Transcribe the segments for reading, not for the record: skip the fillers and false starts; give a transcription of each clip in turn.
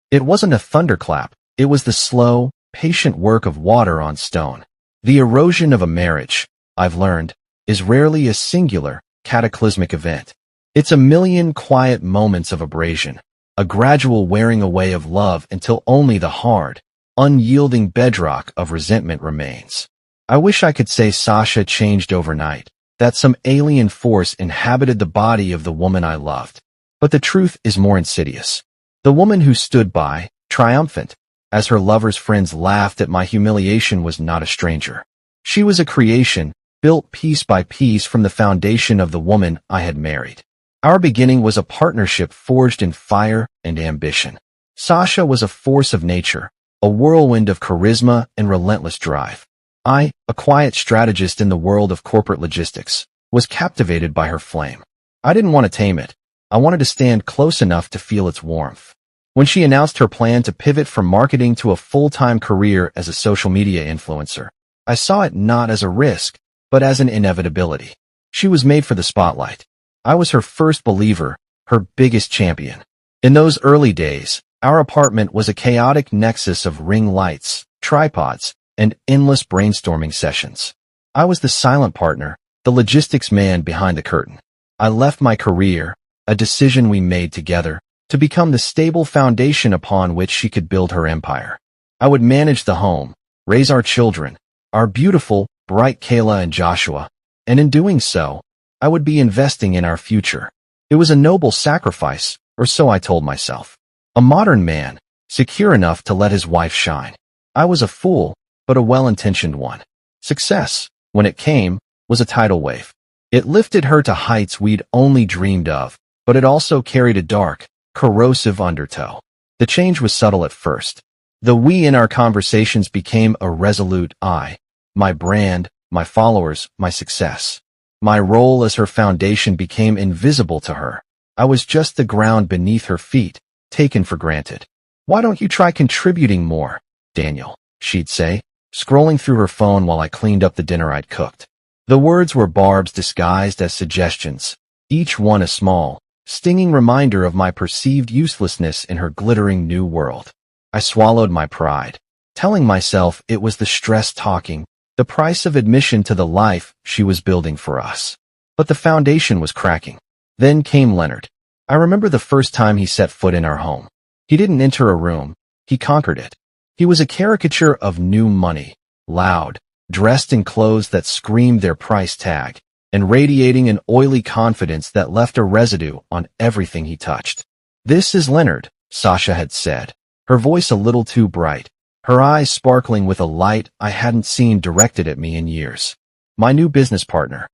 It wasn't a thunderclap. It was the slow, patient work of water on stone. The erosion of a marriage, I've learned, is rarely a singular, cataclysmic event. It's a million quiet moments of abrasion, a gradual wearing away of love until only the hard, unyielding bedrock of resentment remains. I wish I could say Sasha changed overnight, that some alien force inhabited the body of the woman I loved. But the truth is more insidious. The woman who stood by, triumphant, as her lover's friends laughed at my humiliation was not a stranger. She was a creation, built piece by piece from the foundation of the woman I had married. Our beginning was a partnership forged in fire and ambition. Sasha was a force of nature, a whirlwind of charisma and relentless drive. I, a quiet strategist in the world of corporate logistics, was captivated by her flame. I didn't want to tame it. I wanted to stand close enough to feel its warmth. When she announced her plan to pivot from marketing to a full-time career as a social media influencer, I saw it not as a risk, but as an inevitability. She was made for the spotlight. I was her first believer, her biggest champion. In those early days, our apartment was a chaotic nexus of ring lights, tripods, and endless brainstorming sessions. I was the silent partner, the logistics man behind the curtain. I left my career, a decision we made together, to become the stable foundation upon which she could build her empire. I would manage the home, raise our children, our beautiful, bright Kayla and Joshua, and in doing so, I would be investing in our future. It was a noble sacrifice, or so I told myself. A modern man, secure enough to let his wife shine. I was a fool, but a well-intentioned one. Success, when it came, was a tidal wave. It lifted her to heights we'd only dreamed of, but it also carried a dark, corrosive undertow. The change was subtle at first. The we in our conversations became a resolute I, my brand, my followers, my success. My role as her foundation became invisible to her. I was just the ground beneath her feet, taken for granted. "Why don't you try contributing more, Daniel?" she'd say, scrolling through her phone while I cleaned up the dinner I'd cooked. The words were barbs disguised as suggestions, each one a small, stinging reminder of my perceived uselessness in her glittering new world. I swallowed my pride, telling myself it was the stress talking, the price of admission to the life she was building for us. But the foundation was cracking. Then came Leonard. I remember the first time he set foot in our home. He didn't enter a room, he conquered it. He was a caricature of new money, loud, dressed in clothes that screamed their price tag, and radiating an oily confidence that left a residue on everything he touched. "This is Leonard," Sasha had said, her voice a little too bright, her eyes sparkling with a light I hadn't seen directed at me in years. "My new business partner."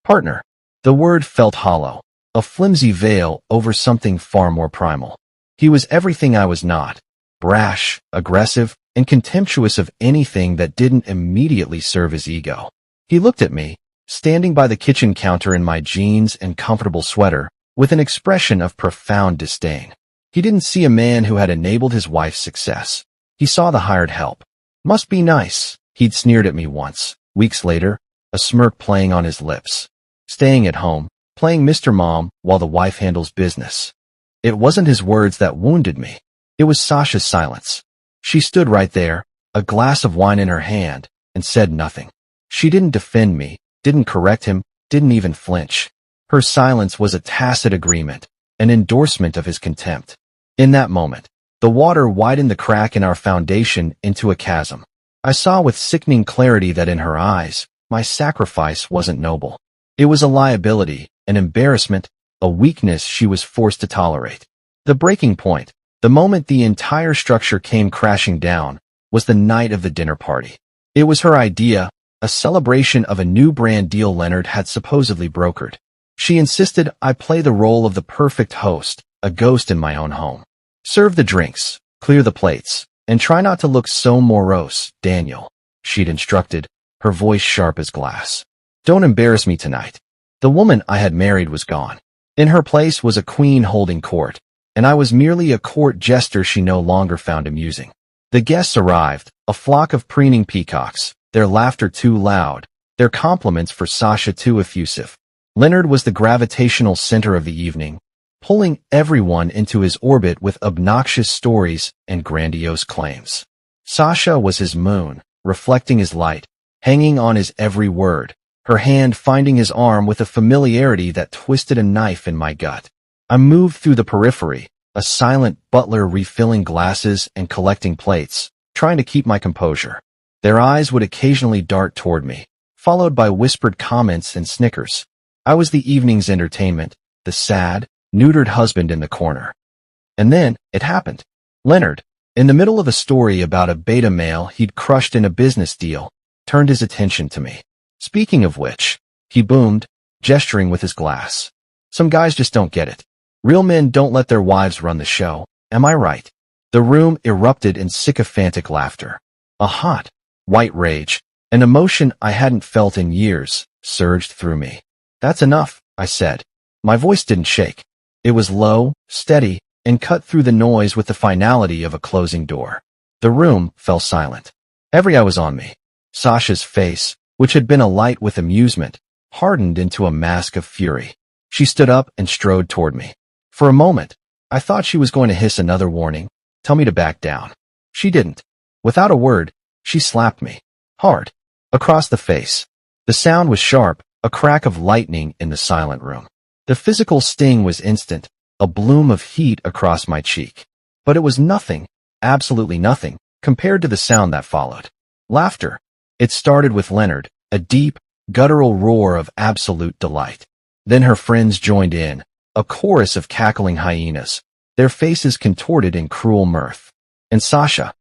Partner. The word felt hollow, a flimsy veil over something far more primal. He was everything I was not, brash, aggressive, and contemptuous of anything that didn't immediately serve his ego. He looked at me, standing by the kitchen counter in my jeans and comfortable sweater, with an expression of profound disdain. He didn't see a man who had enabled his wife's success. He saw the hired help. "Must be nice," he'd sneered at me once. Weeks later, a smirk playing on his lips. "Staying at home, playing Mr. Mom while the wife handles business." It wasn't his words that wounded me. It was Sasha's silence. She stood right there, a glass of wine in her hand, and said nothing. She didn't defend me, didn't correct him, didn't even flinch. Her silence was a tacit agreement, an endorsement of his contempt. In that moment, the water widened the crack in our foundation into a chasm. I saw with sickening clarity that in her eyes, my sacrifice wasn't noble. It was a liability, an embarrassment, a weakness she was forced to tolerate. The breaking point, the moment the entire structure came crashing down, was the night of the dinner party. It was her idea, a celebration of a new brand deal Leonard had supposedly brokered. She insisted I play the role of the perfect host, a ghost in my own home. "Serve the drinks, clear the plates, and try not to look so morose, Daniel," she'd instructed, her voice sharp as glass. "Don't embarrass me tonight." The woman I had married was gone. In her place was a queen holding court, and I was merely a court jester she no longer found amusing. The guests arrived, a flock of preening peacocks, their laughter too loud, their compliments for Sasha too effusive. Leonard was the gravitational center of the evening, pulling everyone into his orbit with obnoxious stories and grandiose claims. Sasha was his moon, reflecting his light, hanging on his every word, her hand finding his arm with a familiarity that twisted a knife in my gut. I moved through the periphery, a silent butler refilling glasses and collecting plates, trying to keep my composure. Their eyes would occasionally dart toward me, followed by whispered comments and snickers. I was the evening's entertainment, the sad, neutered husband in the corner. And then, it happened. Leonard, in the middle of a story about a beta male he'd crushed in a business deal, turned his attention to me. Speaking of which, he boomed, gesturing with his glass. Some guys just don't get it. Real men don't let their wives run the show, am I right? The room erupted in sycophantic laughter. A hot, white rage, an emotion I hadn't felt in years, surged through me. That's enough, I said. My voice didn't shake. It was low, steady, and cut through the noise with the finality of a closing door. The room fell silent. Every eye was on me. Sasha's face, which had been alight with amusement, hardened into a mask of fury. She stood up and strode toward me. For a moment, I thought she was going to hiss another warning, tell me to back down. She didn't. Without a word, she slapped me. Hard. Across the face. The sound was sharp, a crack of lightning in the silent room. The physical sting was instant, a bloom of heat across my cheek. But it was nothing, absolutely nothing, compared to the sound that followed. Laughter. It started with Leonard, a deep, guttural roar of absolute delight. Then her friends joined in, a chorus of cackling hyenas, their faces contorted in cruel mirth. And Sasha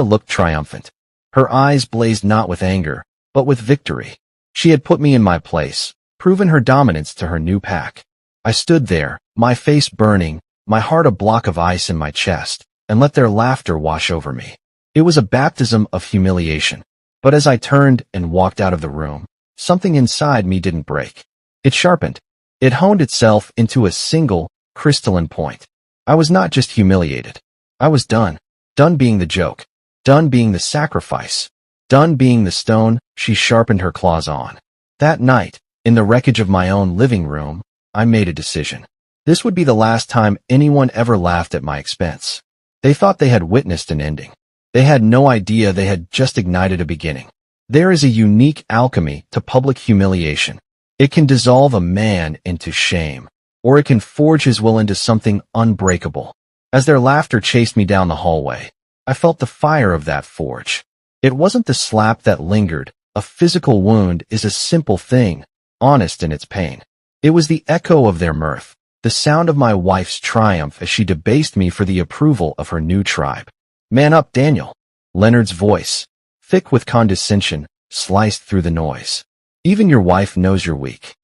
looked triumphant. Her eyes blazed not with anger, but with victory. She had put me in my place, proven her dominance to her new pack. I stood there, my face burning, my heart a block of ice in my chest, and let their laughter wash over me. It was a baptism of humiliation. But as I turned and walked out of the room, something inside me didn't break. It sharpened. It honed itself into a single, crystalline point. I was not just humiliated. I was done. Done being the joke. Done being the sacrifice. Done being the stone she sharpened her claws on. That night, in the wreckage of my own living room, I made a decision. This would be the last time anyone ever laughed at my expense. They thought they had witnessed an ending. They had no idea they had just ignited a beginning. There is a unique alchemy to public humiliation. It can dissolve a man into shame, or it can forge his will into something unbreakable. As their laughter chased me down the hallway, I felt the fire of that forge. It wasn't the slap that lingered. A physical wound is a simple thing, honest in its pain. It was the echo of their mirth, the sound of my wife's triumph as she debased me for the approval of her new tribe. Man up, Daniel. Leonard's voice, thick with condescension, sliced through the noise. Even your wife knows you're weak.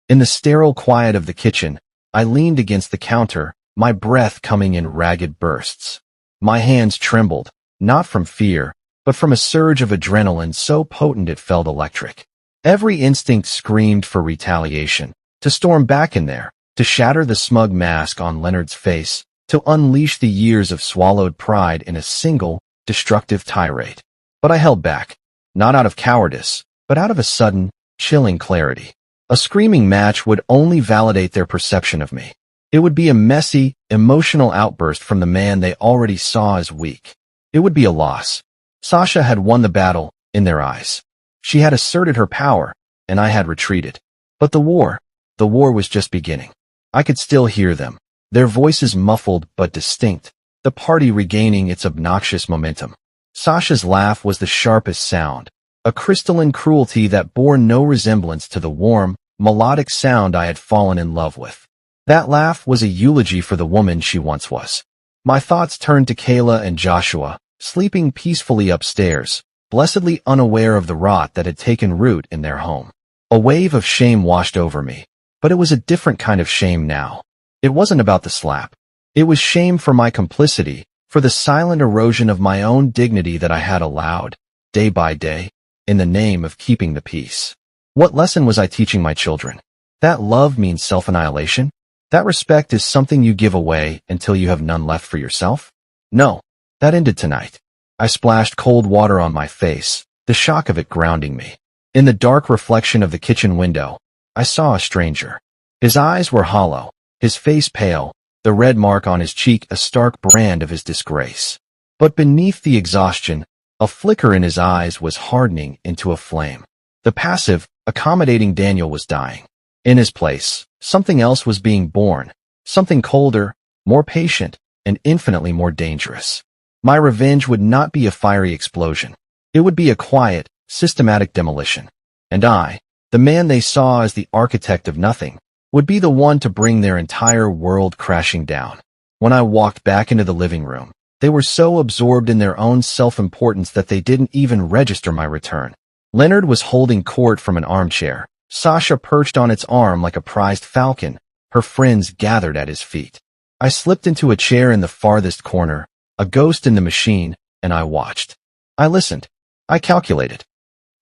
In the sterile quiet of the kitchen, I leaned against the counter, my breath coming in ragged bursts. My hands trembled, not from fear, but from a surge of adrenaline so potent it felt electric. Every instinct screamed for retaliation, to storm back in there, to shatter the smug mask on Leonard's face, to unleash the years of swallowed pride in a single, destructive tirade. But I held back, not out of cowardice, but out of a sudden, chilling clarity. A screaming match would only validate their perception of me. It would be a messy, emotional outburst from the man they already saw as weak. It would be a loss. Sasha had won the battle, in their eyes. She had asserted her power, and I had retreated. But the war was just beginning. I could still hear them, their voices muffled but distinct, the party regaining its obnoxious momentum. Sasha's laugh was the sharpest sound, a crystalline cruelty that bore no resemblance to the warm, melodic sound I had fallen in love with. That laugh was a eulogy for the woman she once was. My thoughts turned to Kayla and Joshua, sleeping peacefully upstairs, blessedly unaware of the rot that had taken root in their home. A wave of shame washed over me, but it was a different kind of shame now. It wasn't about the slap. It was shame for my complicity, for the silent erosion of my own dignity that I had allowed, day by day, in the name of keeping the peace. What lesson was I teaching my children? That love means self-annihilation? That respect is something you give away until you have none left for yourself? No, that ended tonight. I splashed cold water on my face, the shock of it grounding me. In the dark reflection of the kitchen window, I saw a stranger. His eyes were hollow, his face pale, the red mark on his cheek a stark brand of his disgrace. But beneath the exhaustion, a flicker in his eyes was hardening into a flame. The passive, accommodating Daniel was dying. In his place, something else was being born, something colder, more patient, and infinitely more dangerous. My revenge would not be a fiery explosion. It would be a quiet, systematic demolition. And I, the man they saw as the architect of nothing, would be the one to bring their entire world crashing down. When I walked back into the living room, they were so absorbed in their own self-importance that they didn't even register my return. Leonard was holding court from an armchair. Sasha perched on its arm like a prized falcon. Her friends gathered at his feet. I slipped into a chair in the farthest corner, a ghost in the machine, and I watched. I listened. I calculated.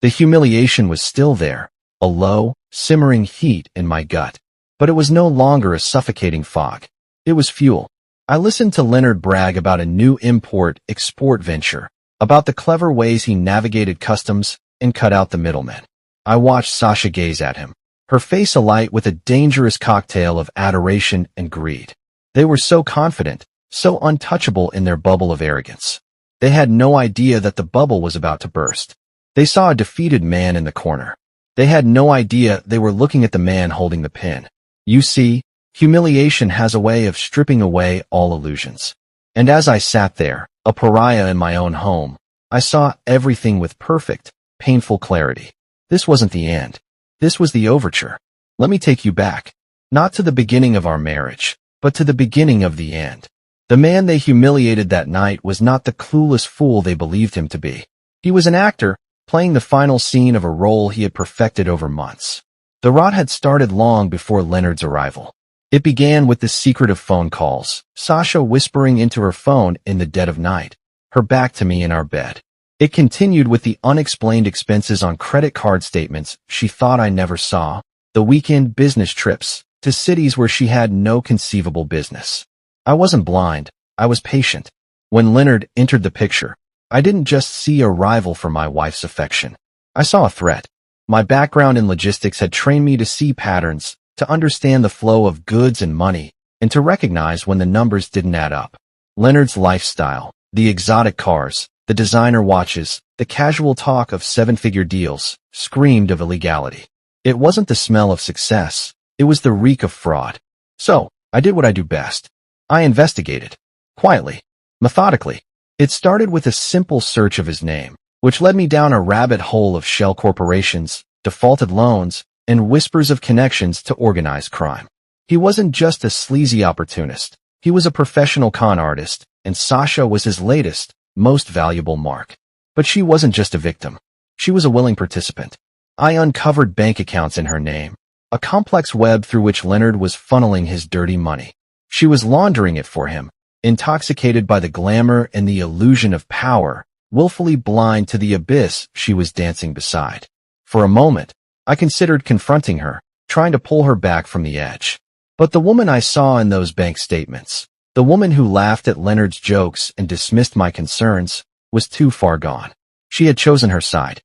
The humiliation was still there, a low, simmering heat in my gut. But it was no longer a suffocating fog. It was fuel. I listened to Leonard brag about a new import-export venture, about the clever ways he navigated customs and cut out the middlemen. I watched Sasha gaze at him, her face alight with a dangerous cocktail of adoration and greed. They were so confident, so untouchable in their bubble of arrogance. They had no idea that the bubble was about to burst. They saw a defeated man in the corner. They had no idea they were looking at the man holding the pin. You see, humiliation has a way of stripping away all illusions. And as I sat there, a pariah in my own home, I saw everything with perfect, painful clarity. This wasn't the end. This was the overture. Let me take you back. Not to the beginning of our marriage, but to the beginning of the end. The man they humiliated that night was not the clueless fool they believed him to be. He was an actor, playing the final scene of a role he had perfected over months. The rot had started long before Leonard's arrival. It began with the secretive phone calls, Sasha whispering into her phone in the dead of night, her back to me in our bed. It continued with the unexplained expenses on credit card statements she thought I never saw, the weekend business trips to cities where she had no conceivable business. I wasn't blind, I was patient. When Leonard entered the picture, I didn't just see a rival for my wife's affection. I saw a threat. My background in logistics had trained me to see patterns, to understand the flow of goods and money, and to recognize when the numbers didn't add up. Leonard's lifestyle, the exotic cars, the designer watches, the casual talk of seven-figure deals, screamed of illegality. It wasn't the smell of success, it was the reek of fraud. So, I did what I do best. I investigated. Quietly. Methodically. It started with a simple search of his name, which led me down a rabbit hole of shell corporations, defaulted loans, and whispers of connections to organized crime. He wasn't just a sleazy opportunist. He was a professional con artist, and Sasha was his latest, most valuable mark. But she wasn't just a victim. She was a willing participant. I uncovered bank accounts in her name, a complex web through which Leonard was funneling his dirty money. She was laundering it for him, intoxicated by the glamour and the illusion of power, willfully blind to the abyss she was dancing beside. For a moment, I considered confronting her, trying to pull her back from the edge. But the woman I saw in those bank statements, the woman who laughed at Leonard's jokes and dismissed my concerns, was too far gone. She had chosen her side.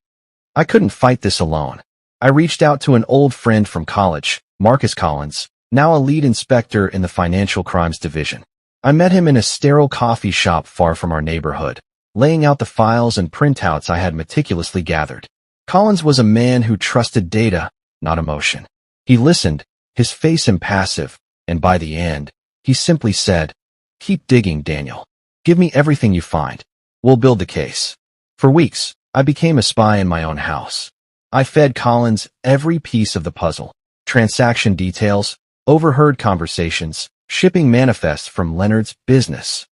I couldn't fight this alone. I reached out to an old friend from college, Marcus Collins, now a lead inspector in the Financial Crimes Division. I met him in a sterile coffee shop far from our neighborhood, laying out the files and printouts I had meticulously gathered. Collins was a man who trusted data, not emotion. He listened, his face impassive, and by the end, he simply said, "Keep digging, Daniel. Give me everything you find. We'll build the case." For weeks, I became a spy in my own house. I fed Collins every piece of the puzzle, transaction details, overheard conversations, shipping manifests from Leonard's business.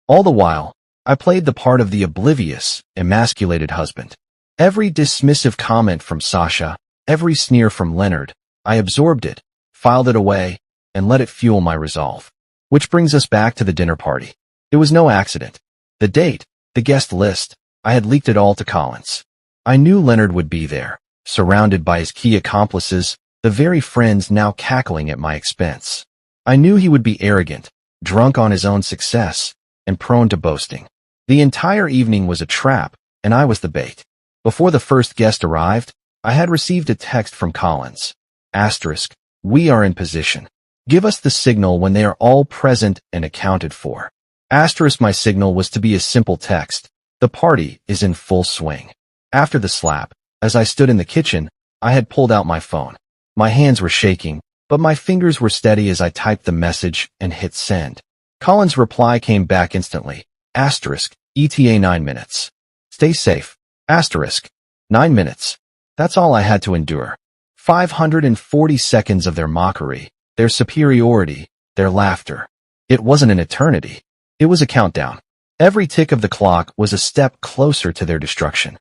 All the while, I played the part of the oblivious, emasculated husband. Every dismissive comment from Sasha, every sneer from Leonard, I absorbed it, filed it away, and let it fuel my resolve. Which brings us back to the dinner party. It was no accident. The date, the guest list, I had leaked it all to Collins. I knew Leonard would be there, surrounded by his key accomplices, the very friends now cackling at my expense. I knew he would be arrogant, drunk on his own success, and prone to boasting. The entire evening was a trap, and I was the bait. Before the first guest arrived, I had received a text from Collins. Asterisk, "We are in position." Give us the signal when they are all present and accounted for. Asterisk my signal was to be a simple text. The party is in full swing. After the slap, as I stood in the kitchen, I had pulled out my phone. My hands were shaking, but my fingers were steady as I typed the message and hit send. Colin's reply came back instantly. Asterisk, ETA 9 minutes. Stay safe. Asterisk, 9 minutes. That's all I had to endure. 540 seconds of their mockery, their superiority, their laughter. It wasn't an eternity. It was a countdown. Every tick of the clock was a step closer to their destruction.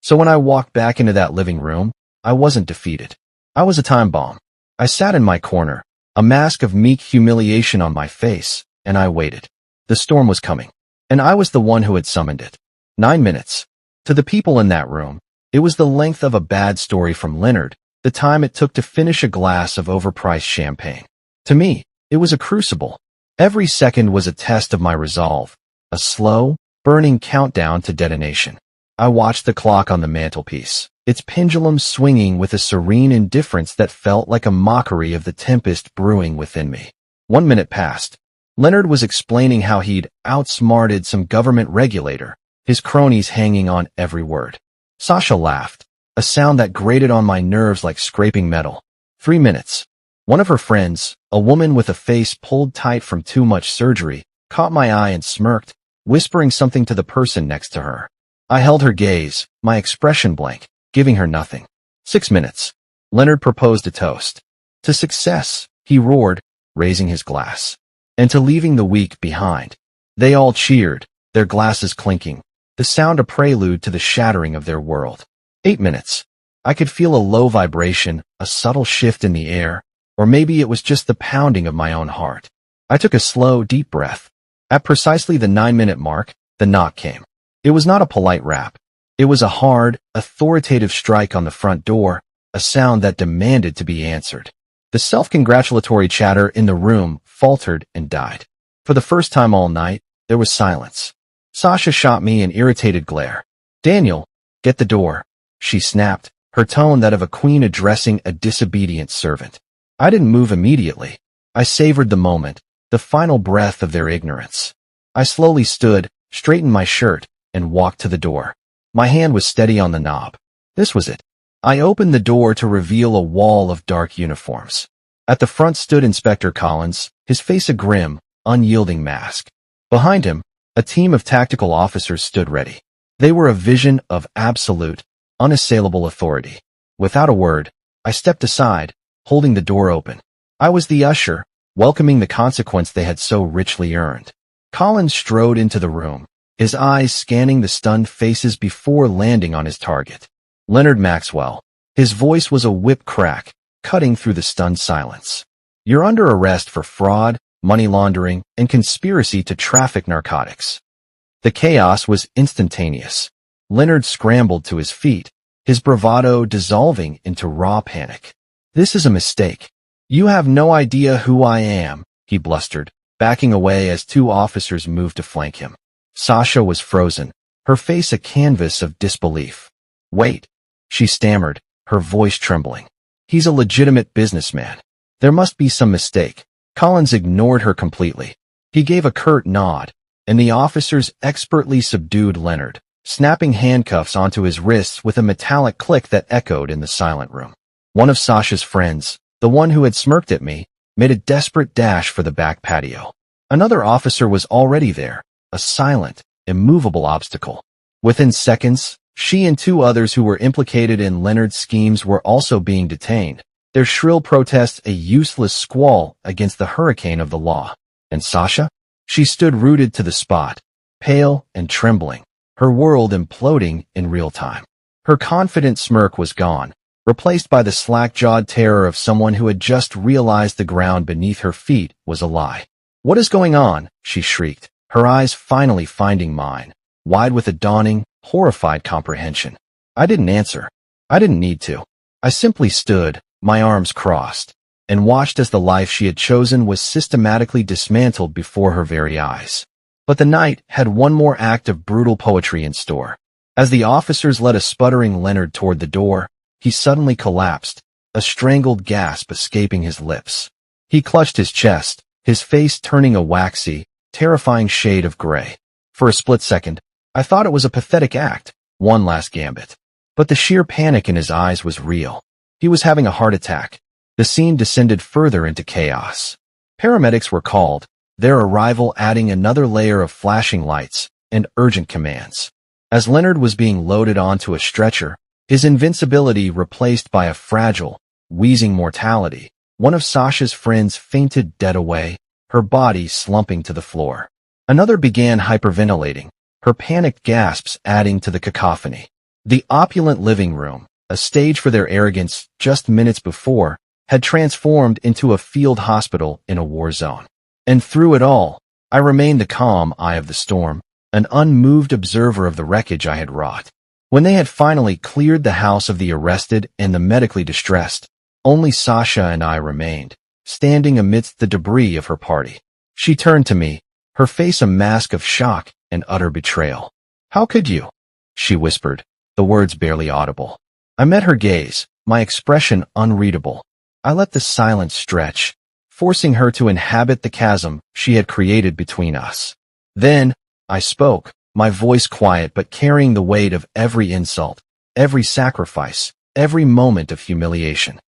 So when I walked back into that living room, I wasn't defeated. I was a time bomb. I sat in my corner, a mask of meek humiliation on my face, and I waited. The storm was coming, and I was the one who had summoned it. 9 minutes. To the people in that room, it was the length of a bad story from Leonard, the time it took to finish a glass of overpriced champagne. To me, it was a crucible. Every second was a test of my resolve, a slow, burning countdown to detonation. I watched the clock on the mantelpiece, its pendulum swinging with a serene indifference that felt like a mockery of the tempest brewing within me. 1 minute passed. Leonard was explaining how he'd outsmarted some government regulator, his cronies hanging on every word. Sasha laughed, a sound that grated on my nerves like scraping metal. 3 minutes. One of her friends, a woman with a face pulled tight from too much surgery, caught my eye and smirked, whispering something to the person next to her. I held her gaze, my expression blank, giving her nothing. 6 minutes. Leonard proposed a toast. To success, he roared, raising his glass. And to leaving the weak behind. They all cheered, their glasses clinking, the sound a prelude to the shattering of their world. 8 minutes. I could feel a low vibration, a subtle shift in the air, or maybe it was just the pounding of my own heart. I took a slow, deep breath. At precisely the 9-minute mark, the knock came. It was not a polite rap. It was a hard, authoritative strike on the front door, a sound that demanded to be answered. The self-congratulatory chatter in the room faltered and died. For the first time all night, there was silence. Sasha shot me an irritated glare. "Daniel, get the door," she snapped, her tone that of a queen addressing a disobedient servant. I didn't move immediately. I savored the moment, the final breath of their ignorance. I slowly stood, straightened my shirt, and walked to the door. My hand was steady on the knob. This was it. I opened the door to reveal a wall of dark uniforms. At the front stood Inspector Collins, his face a grim, unyielding mask. Behind him, a team of tactical officers stood ready. They were a vision of absolute, unassailable authority. Without a word, I stepped aside, holding the door open. I was the usher, welcoming the consequence they had so richly earned. Collins strode into the room, his eyes scanning the stunned faces before landing on his target. Leonard Maxwell. His voice was a whip crack, cutting through the stunned silence. "You're under arrest for fraud, money laundering, and conspiracy to traffic narcotics." The chaos was instantaneous. Leonard scrambled to his feet, his bravado dissolving into raw panic. "This is a mistake. You have no idea who I am," he blustered, backing away as two officers moved to flank him. Sasha was frozen, her face a canvas of disbelief. "Wait," she stammered, her voice trembling. "He's a legitimate businessman. There must be some mistake." Collins ignored her completely. He gave a curt nod, and the officers expertly subdued Leonard, snapping handcuffs onto his wrists with a metallic click that echoed in the silent room. One of Sasha's friends, the one who had smirked at me, made a desperate dash for the back patio. Another officer was already there, a silent, immovable obstacle. Within seconds, she and two others who were implicated in Leonard's schemes were also being detained, their shrill protests a useless squall against the hurricane of the law. And Sasha? She stood rooted to the spot, pale and trembling, her world imploding in real time. Her confident smirk was gone, replaced by the slack-jawed terror of someone who had just realized the ground beneath her feet was a lie. "What is going on?" she shrieked, her eyes finally finding mine, wide with a dawning, horrified comprehension. I didn't answer. I didn't need to. I simply stood, my arms crossed, and watched as the life she had chosen was systematically dismantled before her very eyes. But the night had one more act of brutal poetry in store. As the officers led a sputtering Leonard toward the door, he suddenly collapsed, a strangled gasp escaping his lips. He clutched his chest, his face turning a waxy, terrifying shade of gray. For a split second, I thought it was a pathetic act, one last gambit. But the sheer panic in his eyes was real. He was having a heart attack. The scene descended further into chaos. Paramedics were called, their arrival adding another layer of flashing lights and urgent commands. As Leonard was being loaded onto a stretcher, his invincibility replaced by a fragile, wheezing mortality, one of Sasha's friends fainted dead away, her body slumping to the floor. Another began hyperventilating, her panicked gasps adding to the cacophony. The opulent living room, a stage for their arrogance just minutes before, had transformed into a field hospital in a war zone. And through it all, I remained the calm eye of the storm, an unmoved observer of the wreckage I had wrought. When they had finally cleared the house of the arrested and the medically distressed, only Sasha and I remained, standing amidst the debris of her party. She turned to me, her face a mask of shock and utter betrayal. "How could you?" she whispered, the words barely audible. I met her gaze, my expression unreadable. I let the silence stretch, forcing her to inhabit the chasm she had created between us. Then, I spoke, my voice quiet but carrying the weight of every insult, every sacrifice, every moment of humiliation.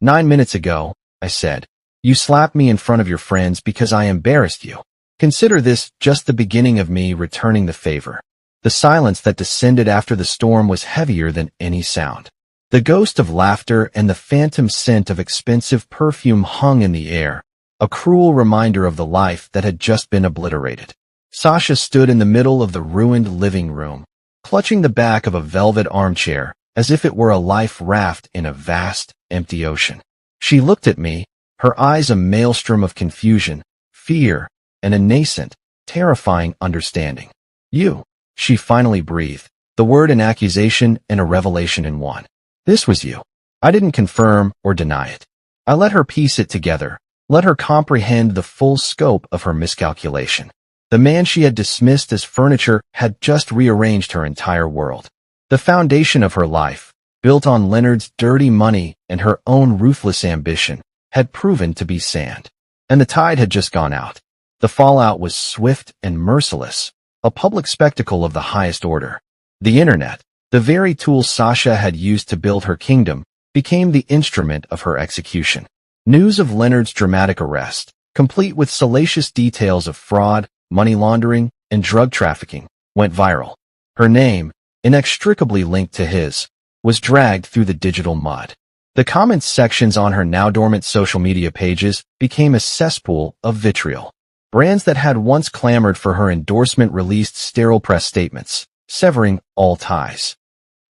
9 minutes ago, I said, you slapped me in front of your friends because I embarrassed you. Consider this just the beginning of me returning the favor. The silence that descended after the storm was heavier than any sound. The ghost of laughter and the phantom scent of expensive perfume hung in the air, a cruel reminder of the life that had just been obliterated. Sasha stood in the middle of the ruined living room, clutching the back of a velvet armchair as if it were a life raft in a vast, empty ocean. She looked at me, her eyes a maelstrom of confusion, fear, and a nascent, terrifying understanding. You, she finally breathed, the word an accusation and a revelation in one. This was you. I didn't confirm or deny it. I let her piece it together, let her comprehend the full scope of her miscalculation. The man she had dismissed as furniture had just rearranged her entire world. The foundation of her life, built on Leonard's dirty money and her own ruthless ambition, had proven to be sand. And the tide had just gone out. The fallout was swift and merciless, a public spectacle of the highest order. The internet, the very tool Sasha had used to build her kingdom, became the instrument of her execution. News of Leonard's dramatic arrest, complete with salacious details of fraud, money laundering, and drug trafficking, went viral. Her name, inextricably linked to his, was dragged through the digital mud. The comments sections on her now dormant social media pages became a cesspool of vitriol. Brands that had once clamored for her endorsement released sterile press statements, severing all ties.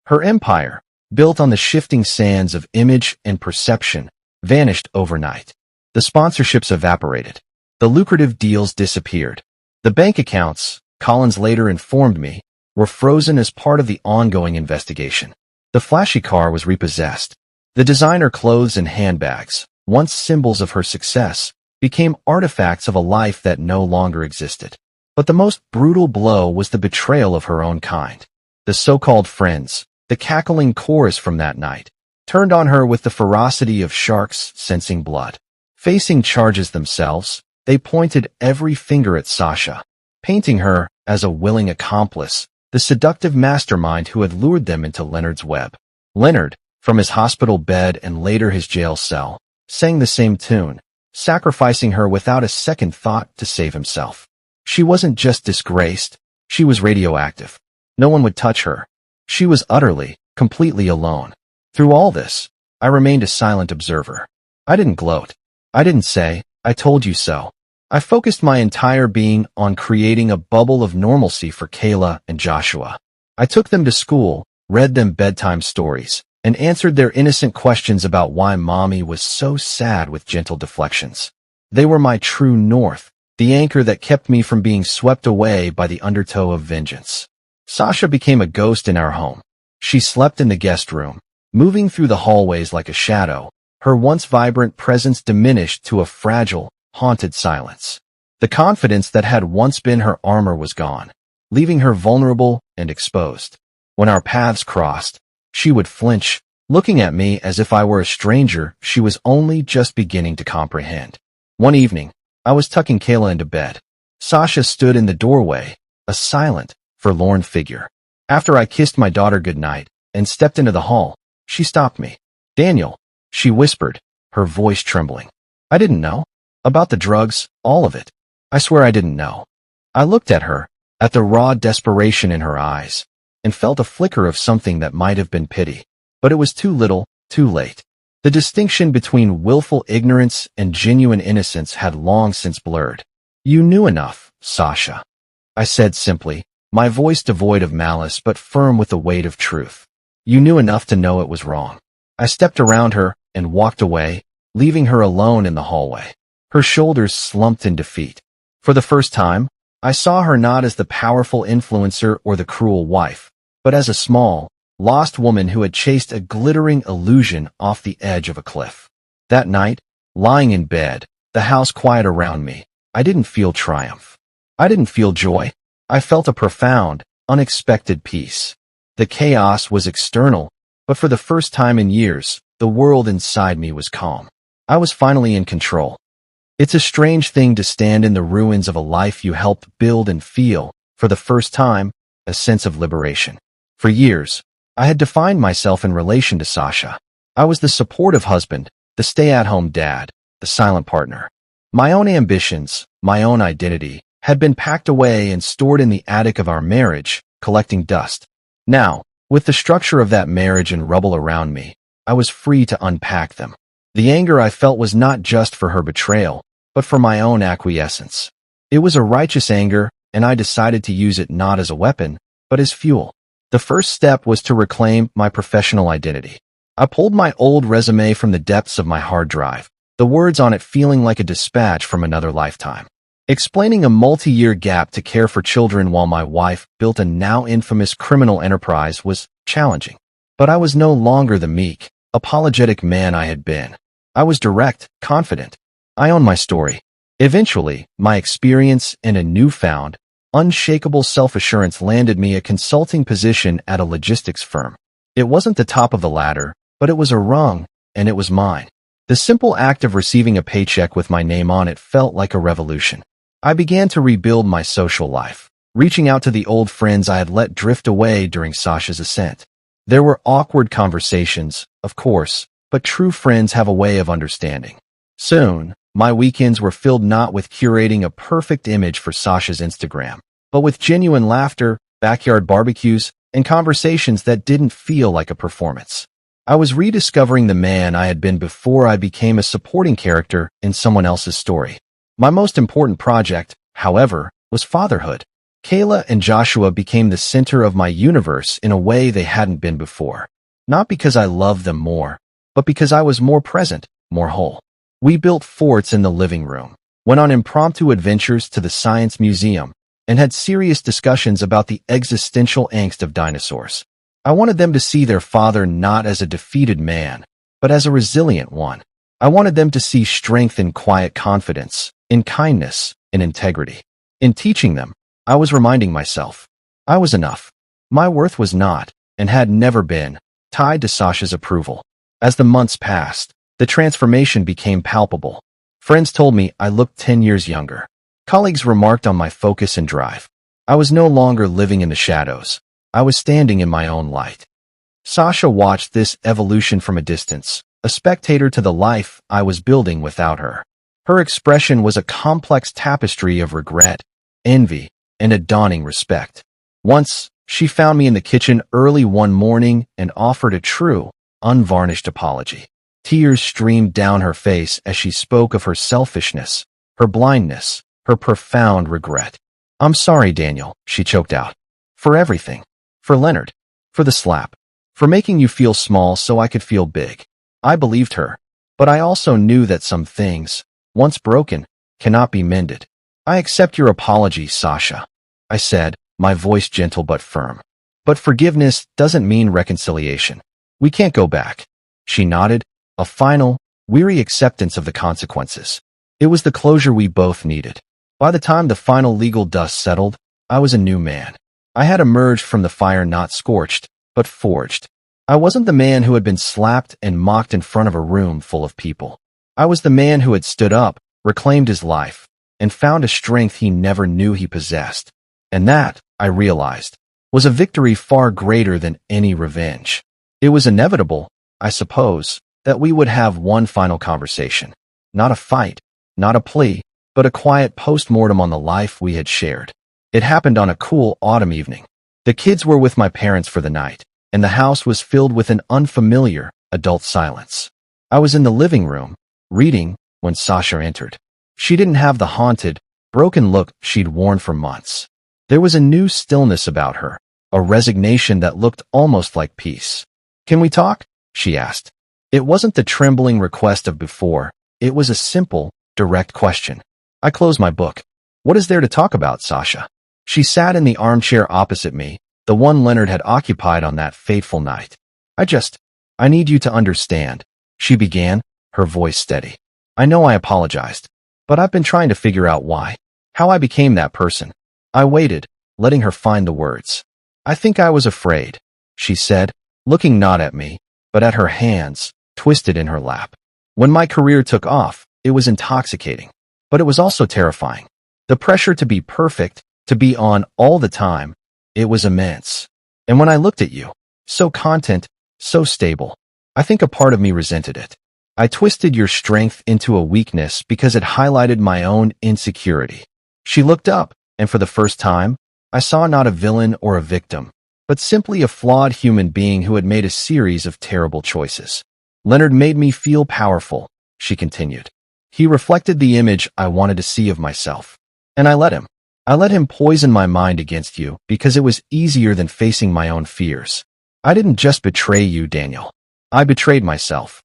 Her empire, built on the shifting sands of image and perception, vanished overnight. The sponsorships evaporated. The lucrative deals disappeared. The bank accounts, Collins later informed me, were frozen as part of the ongoing investigation. The flashy car was repossessed. The designer clothes and handbags, once symbols of her success, became artifacts of a life that no longer existed. But the most brutal blow was the betrayal of her own kind. The so-called friends, the cackling chorus from that night, turned on her with the ferocity of sharks sensing blood. Facing charges themselves, they pointed every finger at Sasha, painting her as a willing accomplice, the seductive mastermind who had lured them into Leonard's web. Leonard, from his hospital bed and later his jail cell, sang the same tune, sacrificing her without a second thought to save himself. She wasn't just disgraced, she was radioactive. No one would touch her. She was utterly, completely alone. Through all this, I remained a silent observer. I didn't gloat. I didn't say, I told you so. I focused my entire being on creating a bubble of normalcy for Kayla and Joshua. I took them to school, read them bedtime stories, and answered their innocent questions about why mommy was so sad with gentle deflections. They were my true north, the anchor that kept me from being swept away by the undertow of vengeance. Sasha became a ghost in our home. She slept in the guest room, moving through the hallways like a shadow, her once vibrant presence diminished to a fragile, haunted silence. The confidence that had once been her armor was gone, leaving her vulnerable and exposed. When our paths crossed, she would flinch, looking at me as if I were a stranger she was only just beginning to comprehend. One evening, I was tucking Kayla into bed. Sasha stood in the doorway, a silent, forlorn figure. After I kissed my daughter goodnight and stepped into the hall, she stopped me. "Daniel," she whispered, her voice trembling. "I didn't know. About the drugs, all of it. I swear I didn't know." I looked at her, at the raw desperation in her eyes, and felt a flicker of something that might have been pity. But it was too little, too late. The distinction between willful ignorance and genuine innocence had long since blurred. "You knew enough, Sasha," I said simply, my voice devoid of malice but firm with the weight of truth. "You knew enough to know it was wrong." I stepped around her and walked away, leaving her alone in the hallway. Her shoulders slumped in defeat. For the first time, I saw her not as the powerful influencer or the cruel wife, but as a small, lost woman who had chased a glittering illusion off the edge of a cliff. That night, lying in bed, the house quiet around me, I didn't feel triumph. I didn't feel joy. I felt a profound, unexpected peace. The chaos was external, but for the first time in years, the world inside me was calm. I was finally in control. It's a strange thing to stand in the ruins of a life you helped build and feel, for the first time, a sense of liberation. For years, I had defined myself in relation to Sasha. I was the supportive husband, the stay-at-home dad, the silent partner. My own ambitions, my own identity, had been packed away and stored in the attic of our marriage, collecting dust. Now, with the structure of that marriage and rubble around me, I was free to unpack them. The anger I felt was not just for her betrayal, but for my own acquiescence. It was a righteous anger, and I decided to use it not as a weapon, but as fuel. The first step was to reclaim my professional identity. I pulled my old resume from the depths of my hard drive, the words on it feeling like a dispatch from another lifetime. Explaining a multi-year gap to care for children while my wife built a now infamous criminal enterprise was challenging. But I was no longer the meek, apologetic man I had been. I was direct, confident. I owned my story. Eventually, my experience and a newfound, unshakable self-assurance landed me a consulting position at a logistics firm. It wasn't the top of the ladder, but it was a rung, and it was mine. The simple act of receiving a paycheck with my name on it felt like a revolution. I began to rebuild my social life, reaching out to the old friends I had let drift away during Sasha's ascent. There were awkward conversations, of course, but true friends have a way of understanding. Soon, my weekends were filled not with curating a perfect image for Sasha's Instagram, but with genuine laughter, backyard barbecues, and conversations that didn't feel like a performance. I was rediscovering the man I had been before I became a supporting character in someone else's story. My most important project, however, was fatherhood. Kayla and Joshua became the center of my universe in a way they hadn't been before. Not because I loved them more, but because I was more present, more whole. We built forts in the living room, went on impromptu adventures to the science museum, and had serious discussions about the existential angst of dinosaurs. I wanted them to see their father not as a defeated man, but as a resilient one. I wanted them to see strength in quiet confidence, in kindness, in integrity. In teaching them, I was reminding myself, I was enough. My worth was not, and had never been, tied to Sasha's approval. As the months passed, the transformation became palpable. Friends told me I looked 10 years younger. Colleagues remarked on my focus and drive. I was no longer living in the shadows. I was standing in my own light. Sasha watched this evolution from a distance, a spectator to the life I was building without her. Her expression was a complex tapestry of regret, envy, and a dawning respect. Once, she found me in the kitchen early one morning and offered a true, unvarnished apology. Tears streamed down her face as she spoke of her selfishness, her blindness, her profound regret. "I'm sorry, Daniel," she choked out. "For everything. For Leonard. For the slap. For making you feel small so I could feel big." I believed her, but I also knew that some things, once broken, cannot be mended. "I accept your apology, Sasha," I said, my voice gentle but firm. "But forgiveness doesn't mean reconciliation. We can't go back." She nodded, a final, weary acceptance of the consequences. It was the closure we both needed. By the time the final legal dust settled, I was a new man. I had emerged from the fire not scorched, but forged. I wasn't the man who had been slapped and mocked in front of a room full of people. I was the man who had stood up, reclaimed his life, and found a strength he never knew he possessed. And that, I realized, was a victory far greater than any revenge. It was inevitable, I suppose, that we would have one final conversation. Not a fight, not a plea, but a quiet post-mortem on the life we had shared. It happened on a cool autumn evening. The kids were with my parents for the night, and the house was filled with an unfamiliar, adult silence. I was in the living room, reading, when Sasha entered. She didn't have the haunted, broken look she'd worn for months. There was a new stillness about her, a resignation that looked almost like peace. "Can we talk?" she asked. It wasn't the trembling request of before. It was a simple, direct question. I closed my book. "What is there to talk about, Sasha?" She sat in the armchair opposite me, the one Leonard had occupied on that fateful night. I need you to understand," she began, her voice steady. "I know I apologized, but I've been trying to figure out why, how I became that person." I waited, letting her find the words. "I think I was afraid," she said, looking not at me, but at her hands, twisted in her lap. "When my career took off, it was intoxicating, but it was also terrifying. The pressure to be perfect, to be on all the time, it was immense. And when I looked at you, so content, so stable, I think a part of me resented it. I twisted your strength into a weakness because it highlighted my own insecurity." She looked up, and for the first time, I saw not a villain or a victim, but simply a flawed human being who had made a series of terrible choices. "Leonard made me feel powerful," she continued. "He reflected the image I wanted to see of myself. And I let him. I let him poison my mind against you because it was easier than facing my own fears. I didn't just betray you, Daniel. I betrayed myself."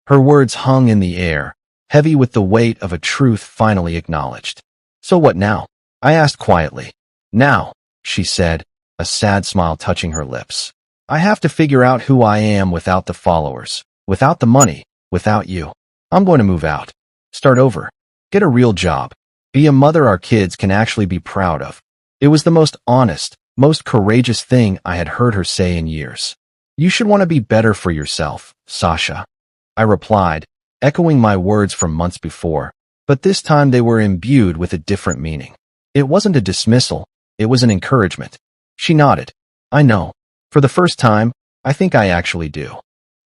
Her words hung in the air, heavy with the weight of a truth finally acknowledged. "So what now?" I asked quietly. "Now," she said, a sad smile touching her lips. "I have to figure out who I am without the followers, without the money, without you. I'm going to move out. Start over. Get a real job. Be a mother our kids can actually be proud of." It was the most honest, most courageous thing I had heard her say in years. "You should want to be better for yourself, Sasha," I replied, echoing my words from months before, but this time they were imbued with a different meaning. It wasn't a dismissal, it was an encouragement. She nodded. "I know. For the first time, I think I actually do."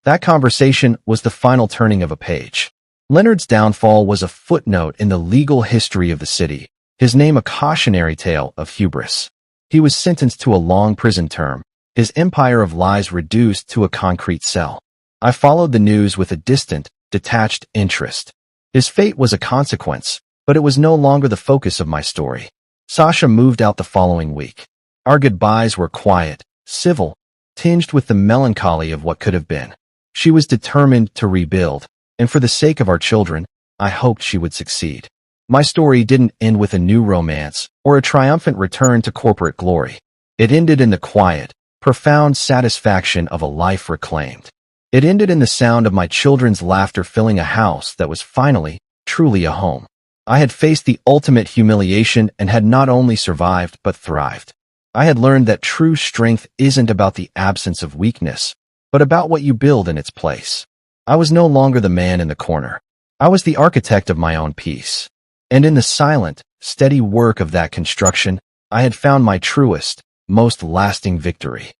That conversation was the final turning of a page. Leonard's downfall was a footnote in the legal history of the city, his name a cautionary tale of hubris. He was sentenced to a long prison term, his empire of lies reduced to a concrete cell. I followed the news with a distant, detached interest. His fate was a consequence, but it was no longer the focus of my story. Sasha moved out the following week. Our goodbyes were quiet, civil, tinged with the melancholy of what could have been. She was determined to rebuild, and for the sake of our children, I hoped she would succeed. My story didn't end with a new romance or a triumphant return to corporate glory. It ended in the quiet, profound satisfaction of a life reclaimed. It ended in the sound of my children's laughter filling a house that was finally, truly a home. I had faced the ultimate humiliation and had not only survived but thrived. I had learned that true strength isn't about the absence of weakness, but about what you build in its place. I was no longer the man in the corner. I was the architect of my own peace. And in the silent, steady work of that construction, I had found my truest, most lasting victory.